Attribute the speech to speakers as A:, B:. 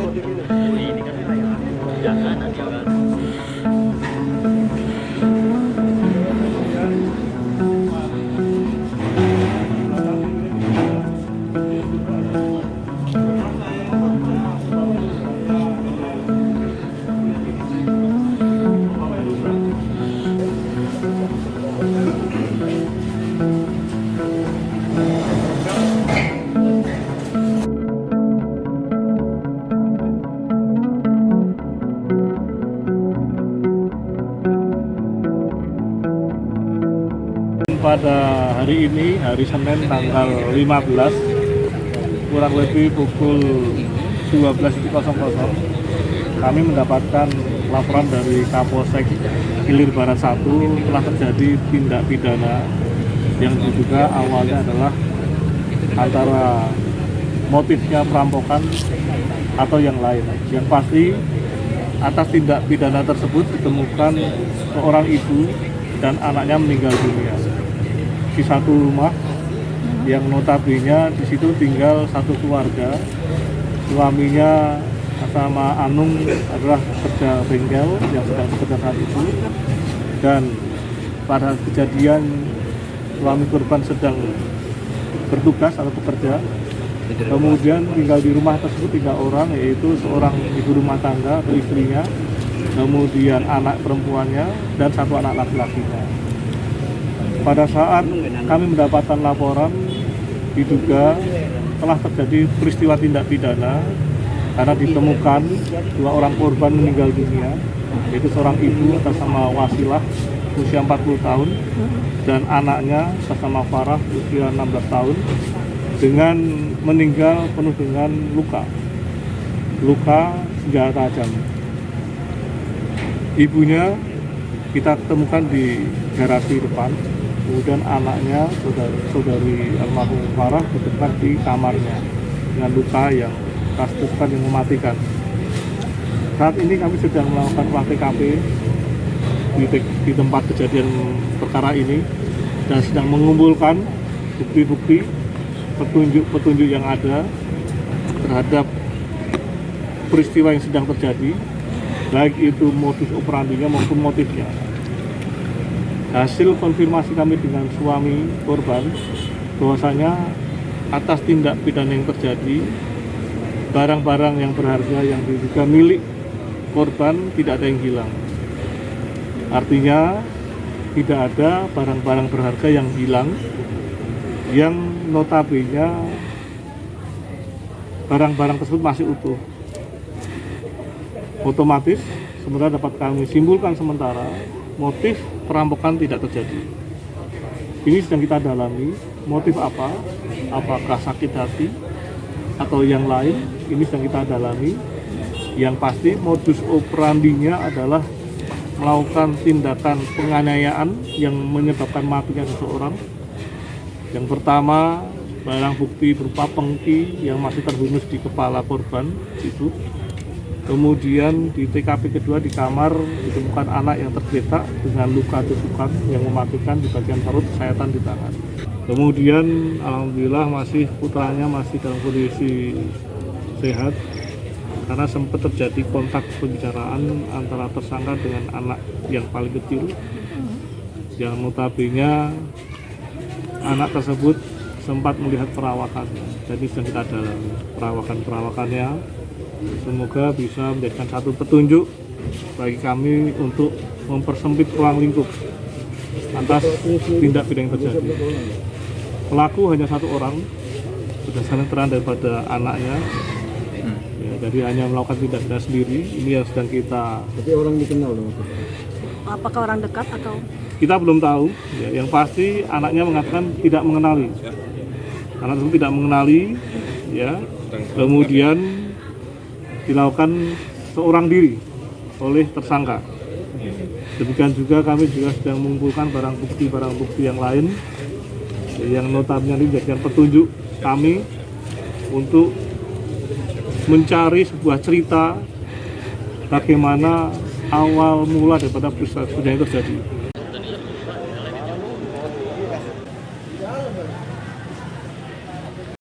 A: Ini kan jangan ada kan.
B: Pada hari ini, hari Senin tanggal 15, kurang lebih pukul 12.00, kami mendapatkan laporan dari Kapolsek Ilir Barat 1 telah terjadi tindak pidana yang diduga awalnya adalah antara motifnya perampokan atau yang lain. Yang pasti atas tindak pidana tersebut ditemukan seorang ibu dan anaknya meninggal dunia di satu rumah yang notabene di situ tinggal satu keluarga. Suaminya sama Anung adalah pekerja bengkel yang sedang bekerja saat itu, dan pada kejadian suami korban sedang bertugas atau bekerja. Kemudian tinggal di rumah tersebut 3 orang, yaitu seorang ibu rumah tangga atau istrinya, kemudian anak perempuannya, dan 1 anak laki-lakinya. Pada saat kami mendapatkan laporan, diduga telah terjadi peristiwa tindak pidana karena ditemukan 2 orang korban meninggal dunia, yaitu seorang ibu atas nama Wasilah usia 40 tahun dan anaknya atas nama Farah usia 16 tahun dengan meninggal penuh dengan luka senjata tajam. Ibunya kita temukan di garasi depan, kemudian anaknya saudari almarhum Farah ditemukan di kamarnya dengan luka yang raspukan yang mematikan. Saat ini kami sedang melakukan olah TKP di tempat kejadian perkara ini dan sedang mengumpulkan bukti-bukti, petunjuk-petunjuk yang ada terhadap peristiwa yang sedang terjadi, baik itu modus operandinya maupun motifnya. Hasil konfirmasi kami dengan suami korban bahwasanya atas tindak pidana yang terjadi, barang-barang yang berharga yang diduga milik korban tidak ada yang hilang. Artinya tidak ada barang-barang berharga yang hilang, yang notabene barang-barang tersebut masih utuh. Otomatis sementara dapat kami simpulkan sementara motif perampokan tidak terjadi. Ini sedang kita dalami, motif apa? Apakah sakit hati atau yang lain? Ini sedang kita dalami. Yang pasti modus operandinya adalah melakukan tindakan penganiayaan yang menyebabkan matinya seseorang. Yang pertama, barang bukti berupa pengki yang masih terhunus di kepala korban itu. Kemudian di TKP kedua di kamar ditemukan anak yang tergeletak dengan luka tusukan yang mematikan di bagian perut, sayatan di tangan. Kemudian alhamdulillah putranya masih dalam kondisi sehat karena sempat terjadi kontak pembicaraan antara tersangka dengan anak yang paling kecil, yang notabene anak tersebut sempat melihat perawakannya. Jadi sedang kita dalami perawakannya. Semoga bisa menjadikan satu petunjuk bagi kami untuk mempersempit ruang lingkup atas tindak pidana yang terjadi. Pelaku hanya 1 orang, berdasarkan keterangan daripada anaknya. Ya, jadi hanya melakukan tindak pidana sendiri. Ini yang sedang kita.
C: Tapi orang dikenal loh.
D: Apakah orang dekat atau?
B: Kita belum tahu. Ya, yang pasti anaknya mengatakan tidak mengenali. Anak tersebut tidak mengenali. Ya, kemudian dilakukan seorang diri oleh tersangka. Demikian juga kami juga sedang mengumpulkan barang bukti yang lain yang notabene ini menjadikan petunjuk kami untuk mencari sebuah cerita bagaimana awal mula daripada peristiwa yang terjadi.